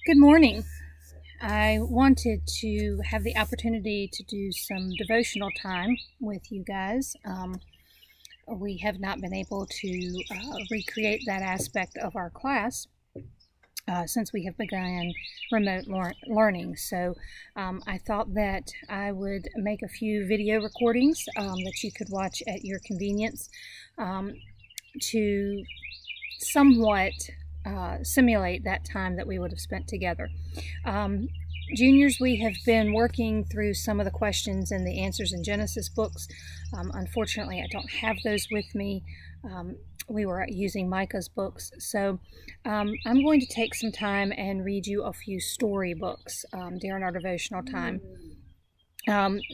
Good morning. I wanted to have the opportunity to do some devotional time with you guys. We have not been able to recreate that aspect of our class since we have begun remote learning. So I thought that I would make a few video recordings that you could watch at your convenience to somewhat simulate that time that we would have spent together. Juniors, we have been working through some of the questions and the answers in Genesis books. Unfortunately, I don't have those with me. We were using Micah's books. So I'm going to take some time and read you a few story books during our devotional time.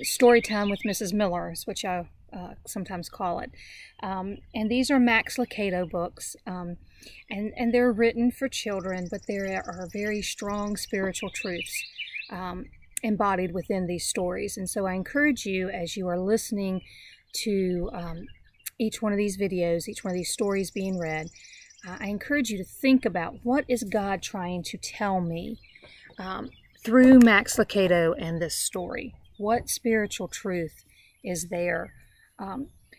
Story time with Mrs. Miller is what I sometimes call it. And these are Max Lucado books. And they're written for children, but there are very strong spiritual truths embodied within these stories. And so I encourage you, as you are listening to each one of these videos, each one of these stories being read, I encourage you to think about, what is God trying to tell me through Max Lucado and this story? What spiritual truth is there?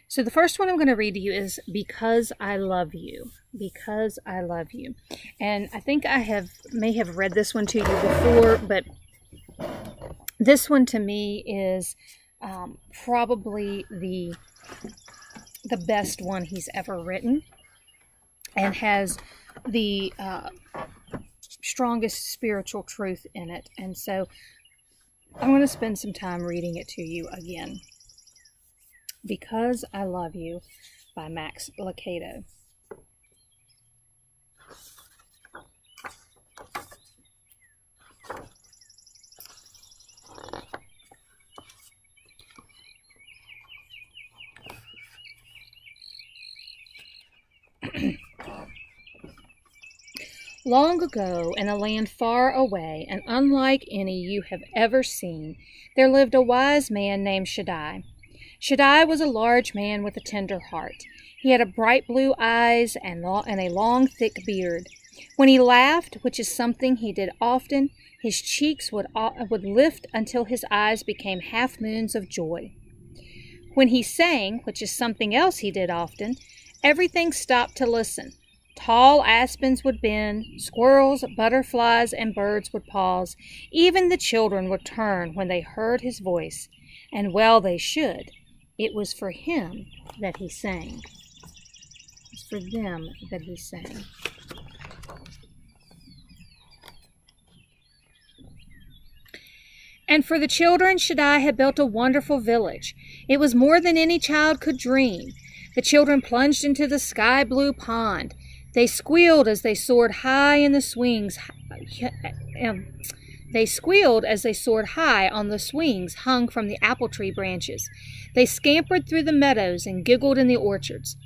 So the first one I'm going to read to you is Because I Love You. Because I Love You. And I think I may have read this one to you before, but this one to me is probably the best one he's ever written, and has the strongest spiritual truth in it. And so I'm going to spend some time reading it to you again. Because I Love You by Max Lucado. Long ago, in a land far away and unlike any you have ever seen, there lived a wise man named Shaddai. Shaddai was a large man with a tender heart. He had a bright blue eyes and a long, thick beard. When he laughed, which is something he did often, his cheeks would lift until his eyes became half moons of joy. When he sang, which is something else he did often, everything stopped to listen. Tall aspens would bend, squirrels, butterflies, and birds would pause. Even the children would turn when they heard his voice, and well they should. It was for him that he sang. It's for them that he sang. And for the children, Shaddai had built a wonderful village. It was more than any child could dream. The children plunged into the sky-blue pond. They squealed as they soared high in the swings. They squealed as they soared high on the swings hung from the apple tree branches. They scampered through the meadows and giggled in the orchards.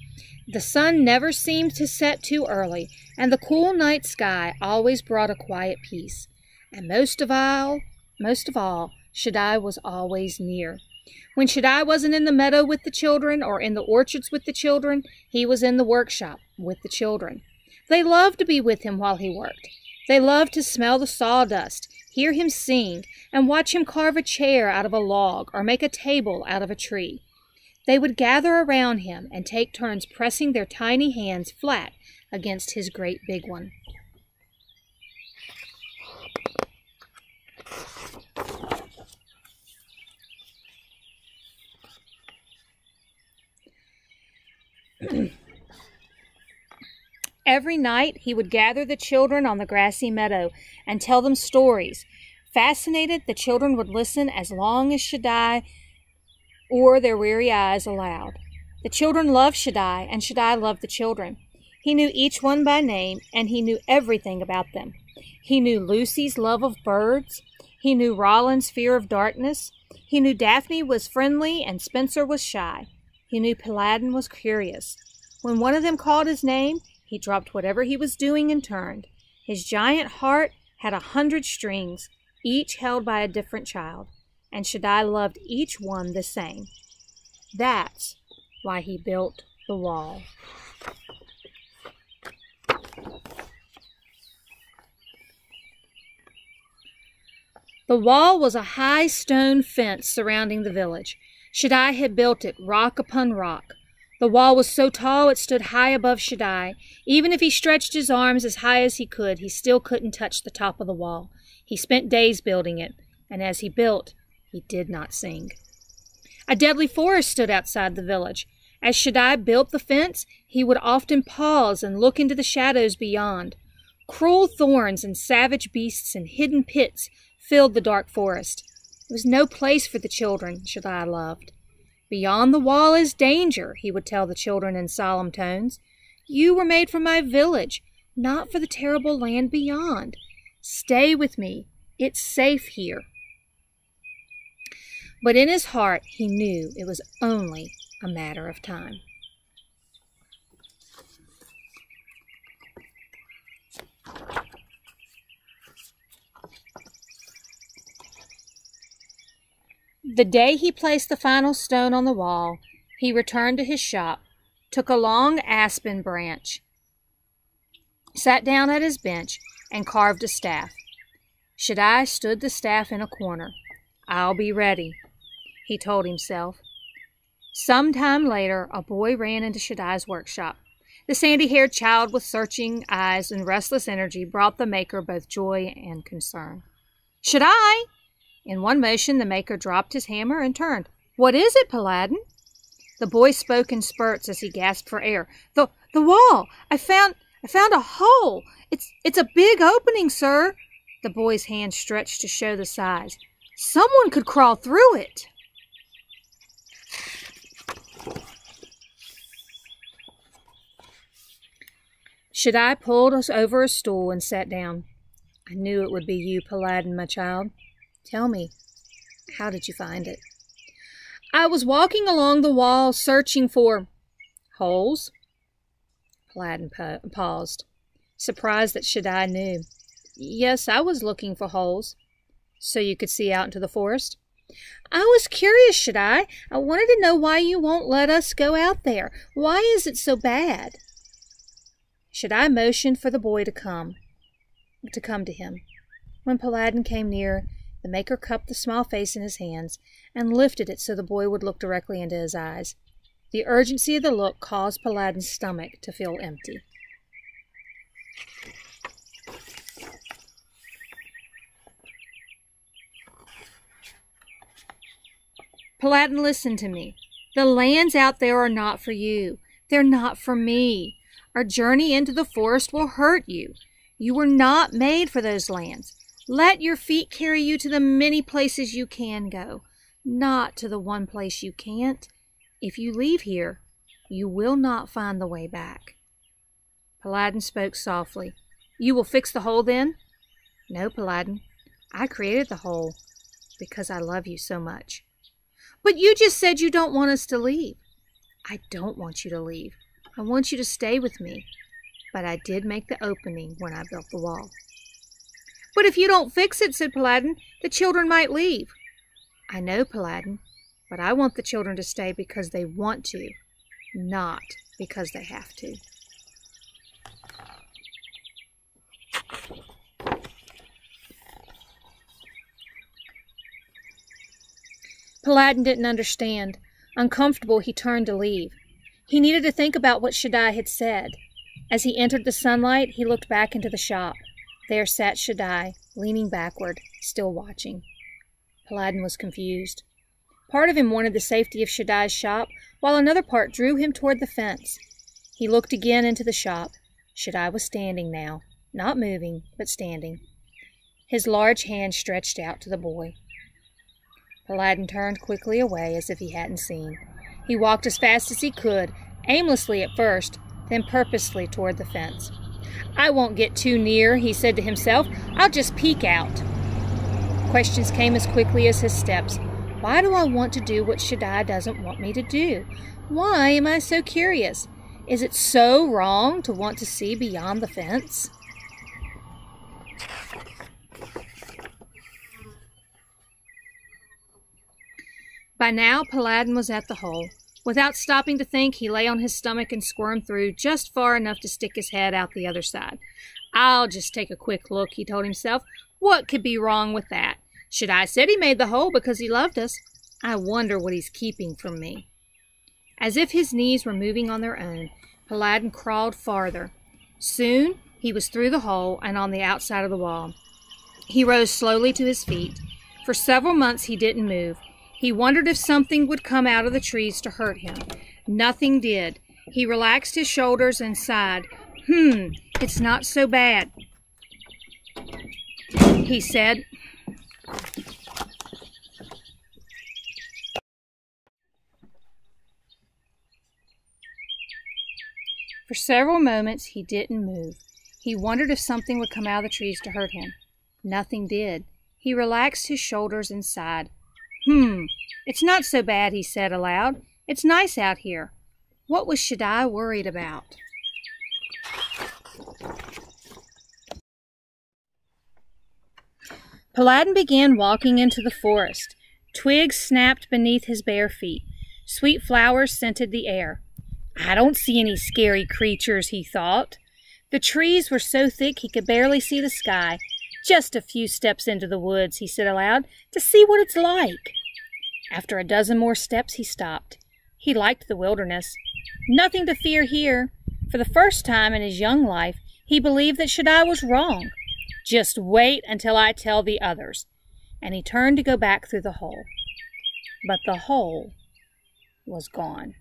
The sun never seemed to set too early, and the cool night sky always brought a quiet peace. And most of all, Shaddai was always near. When Shaddai wasn't in the meadow with the children or in the orchards with the children, he was in the workshop with the children. They loved to be with him while he worked. They loved to smell the sawdust, hear him sing, and watch him carve a chair out of a log or make a table out of a tree. They would gather around him and take turns pressing their tiny hands flat against his great big one. Every night he would gather the children on the grassy meadow and tell them stories. Fascinated, the children would listen as long as Shaddai or their weary eyes allowed. The children loved Shaddai, and Shaddai loved the children. He knew each one by name, and he knew everything about them. He knew Lucy's love of birds. He knew Roland's fear of darkness. He knew Daphne was friendly and Spencer was shy. He knew Paladin was curious. When one of them called his name, he dropped whatever he was doing and turned. His giant heart had 100 strings, each held by a different child, and Shaddai loved each one the same. That's why he built the wall. The wall was a high stone fence surrounding the village. Shaddai had built it rock upon rock. The wall was so tall it stood high above Shaddai. Even if he stretched his arms as high as he could, he still couldn't touch the top of the wall. He spent days building it, and as he built, he did not sing. A deadly forest stood outside the village. As Shaddai built the fence, he would often pause and look into the shadows beyond. Cruel thorns and savage beasts and hidden pits filled the dark forest. It was no place for the children Shaddai loved. Beyond the wall is danger, he would tell the children in solemn tones. You were made for my village, not for the terrible land beyond. Stay with me. It's safe here. But in his heart, he knew it was only a matter of time. The day he placed the final stone on the wall, he returned to his shop, took a long aspen branch, sat down at his bench, and carved a staff. Shaddai stood the staff in a corner. I'll be ready, he told himself. Some time later, a boy ran into Shaddai's workshop. The sandy-haired child with searching eyes and restless energy brought the maker both joy and concern. Shaddai! In one motion, the maker dropped his hammer and turned. What is it, Paladin? The boy spoke in spurts as he gasped for air. The wall! I found a hole! It's a big opening, sir! The boy's hand stretched to show the size. Someone could crawl through it! Shaddai pulled us over a stool and sat down. I knew it would be you, Paladin, my child. Tell me, how did you find it? I was walking along the wall searching for holes. Paladin paused, surprised that Shaddai knew. Yes, I was looking for holes. So you could see out into the forest? I was curious, Shaddai. I wanted to know why you won't let us go out there. Why is it so bad? Shaddai motioned for the boy to come to him. When Paladin came near, the maker cupped the small face in his hands and lifted it so the boy would look directly into his eyes. The urgency of the look caused Paladin's stomach to feel empty. Paladin, listen to me. The lands out there are not for you. They're not for me. Our journey into the forest will hurt you. You were not made for those lands. Let your feet carry you to the many places you can go, not to the one place you can't. If you leave here, you will not find the way back. Paladin spoke softly. You will fix the hole then? No, Paladin. I created the hole because I love you so much. But you just said you don't want us to leave. I don't want you to leave. I want you to stay with me. But I did make the opening when I built the wall. But if you don't fix it, said Paladin, the children might leave. I know, Paladin, but I want the children to stay because they want to, not because they have to. Paladin didn't understand. Uncomfortable, he turned to leave. He needed to think about what Shaddai had said. As he entered the sunlight, he looked back into the shop. There sat Shaddai, leaning backward, still watching. Paladin was confused. Part of him wanted the safety of Shaddai's shop, while another part drew him toward the fence. He looked again into the shop. Shaddai was standing now, not moving, but standing. His large hand stretched out to the boy. Paladin turned quickly away as if he hadn't seen. He walked as fast as he could, aimlessly at first, then purposefully toward the fence. I won't get too near, he said to himself. I'll just peek out. Questions came as quickly as his steps. Why do I want to do what Shaddai doesn't want me to do? Why am I so curious? Is it so wrong to want to see beyond the fence? By now, Paladin was at the hole. Without stopping to think, he lay on his stomach and squirmed through just far enough to stick his head out the other side. I'll just take a quick look, he told himself. What could be wrong with that? Shaddai said he made the hole because he loved us. I wonder what he's keeping from me. As if his knees were moving on their own, Paladin crawled farther. Soon he was through the hole and on the outside of the wall. He rose slowly to his feet. For several months he didn't move. He wondered if something would come out of the trees to hurt him. Nothing did. He relaxed his shoulders and sighed. It's not so bad, he said. For several moments he didn't move. He wondered if something would come out of the trees to hurt him. Nothing did. He relaxed his shoulders and sighed. It's not so bad, he said aloud. It's nice out here. What was Shaddai worried about? Paladin began walking into the forest. Twigs snapped beneath his bare feet. Sweet flowers scented the air. I don't see any scary creatures, he thought. The trees were so thick he could barely see the sky. Just a few steps into the woods, he said aloud, to see what it's like. After a dozen more steps, he stopped. He liked the wilderness. Nothing to fear here. For the first time in his young life, he believed that Shaddai was wrong. Just wait until I tell the others. And he turned to go back through the hole. But the hole was gone.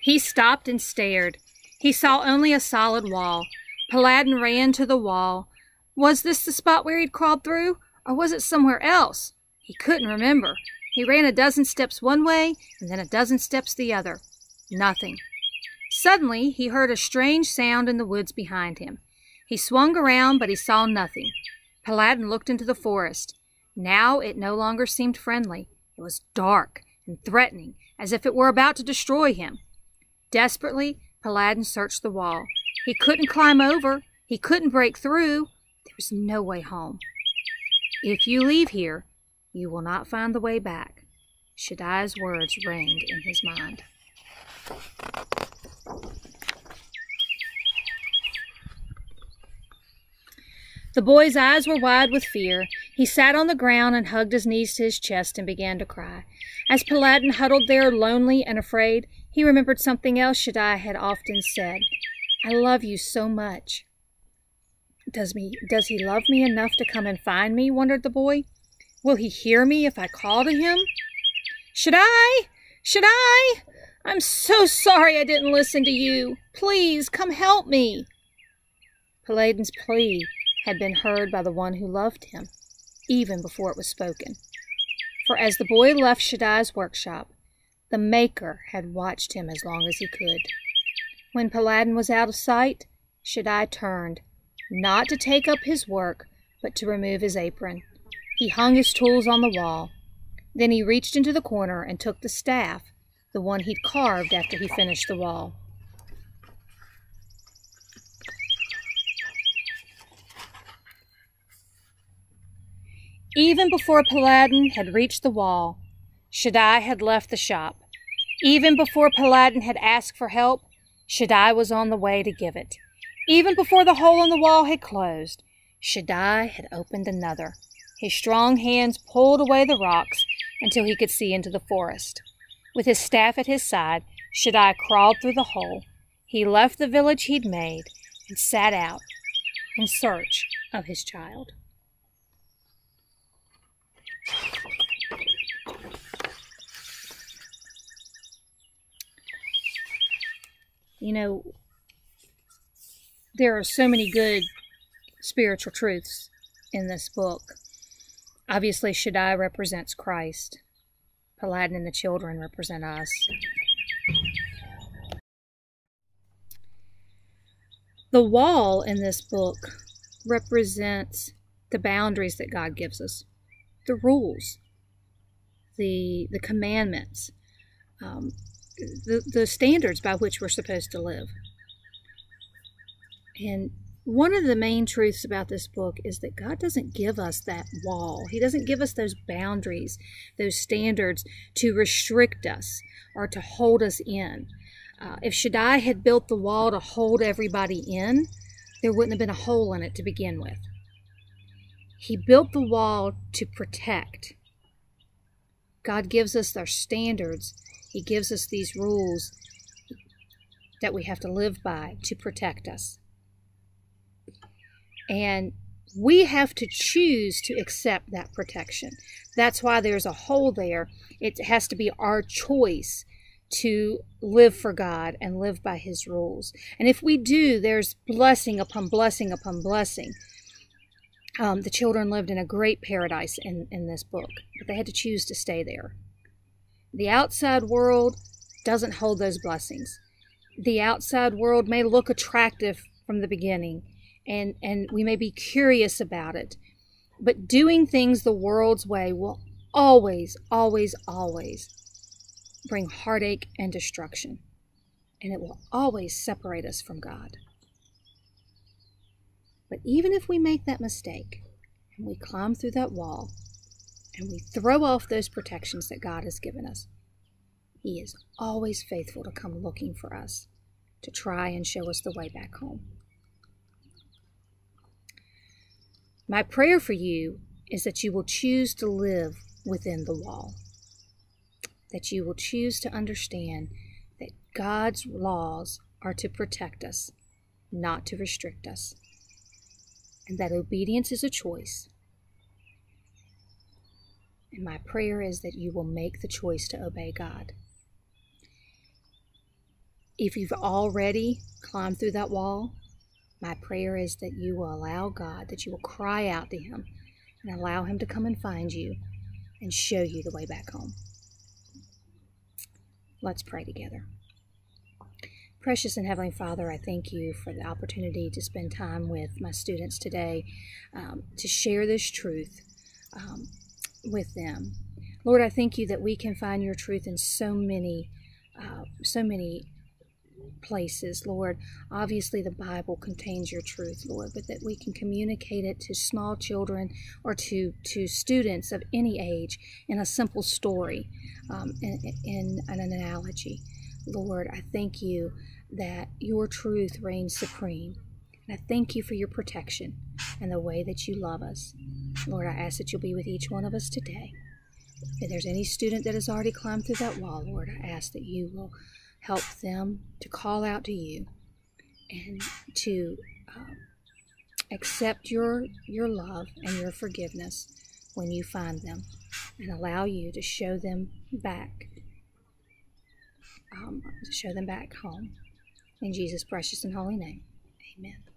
He stopped and stared. He saw only a solid wall. Paladin ran to the wall. Was this the spot where he'd crawled through, or was it somewhere else? He couldn't remember. He ran a dozen steps one way, and then a dozen steps the other. Nothing. Suddenly, he heard a strange sound in the woods behind him. He swung around, but he saw nothing. Paladin looked into the forest. Now it no longer seemed friendly. It was dark and threatening, as if it were about to destroy him. Desperately, Paladin searched the wall. He couldn't climb over. He couldn't break through. There was no way home. If you leave here, you will not find the way back. Shaddai's words rang in his mind. The boy's eyes were wide with fear. He sat on the ground and hugged his knees to his chest and began to cry. As Paladin huddled there lonely and afraid, he remembered something else Shaddai had often said. I love you so much. Does he love me enough to come and find me? Wondered the boy. Will he hear me if I call to him? Shaddai! Shaddai! I'm so sorry I didn't listen to you. Please, come help me. Paladin's plea had been heard by the one who loved him, even before it was spoken. For as the boy left Shaddai's workshop, the Maker had watched him as long as he could. When Paladin was out of sight, Shaddai turned, not to take up his work, but to remove his apron. He hung his tools on the wall. Then he reached into the corner and took the staff, the one he'd carved after he finished the wall. Even before Paladin had reached the wall, Shaddai had left the shop. Even before Paladin had asked for help, Shaddai was on the way to give it. Even before the hole in the wall had closed, Shaddai had opened another. His strong hands pulled away the rocks until he could see into the forest. With his staff at his side, Shaddai crawled through the hole. He left the village he'd made and sat out in search of his child. You know, there are so many good spiritual truths in this book. Obviously, Shaddai represents Christ. Paladin and the children represent us. The wall in this book represents the boundaries that God gives us, the rules, the commandments, the standards by which we're supposed to live. And one of the main truths about this book is that God doesn't give us that wall. He doesn't give us those boundaries, those standards to restrict us or to hold us in. If Shaddai had built the wall to hold everybody in, there wouldn't have been a hole in it to begin with. He built the wall to protect. God gives us our standards. He gives us these rules that we have to live by to protect us. And we have to choose to accept that protection. That's why there's a hole there. It has to be our choice to live for God and live by His rules. And if we do, there's blessing upon blessing upon blessing. The children lived in a great paradise in this book, but they had to choose to stay there. The outside world doesn't hold those blessings. The outside world may look attractive from the beginning, and we may be curious about it, but doing things the world's way will always, always, always bring heartache and destruction, and it will always separate us from God. But even if we make that mistake, and we climb through that wall, and we throw off those protections that God has given us, He is always faithful to come looking for us, to try and show us the way back home. My prayer for you is that you will choose to live within the wall, that you will choose to understand that God's laws are to protect us, not to restrict us, and that obedience is a choice. And my prayer is that you will make the choice to obey God. If you've already climbed through that wall, my prayer is that you will allow God, that you will cry out to Him and allow Him to come and find you and show you the way back home. Let's pray together. Precious and Heavenly Father, I thank you for the opportunity to spend time with my students today, to share this truth with them. Lord, I thank you that we can find your truth in so many places, Lord. Obviously, the Bible contains your truth, Lord, but that we can communicate it to small children or to students of any age in a simple story, in an analogy. Lord, I thank you that your truth reigns supreme. And I thank you for your protection and the way that you love us. Lord, I ask that you'll be with each one of us today. If there's any student that has already climbed through that wall, Lord, I ask that you will help them to call out to you and to accept your love and your forgiveness when you find them, and allow you to show them back home. In Jesus' precious and holy name, amen.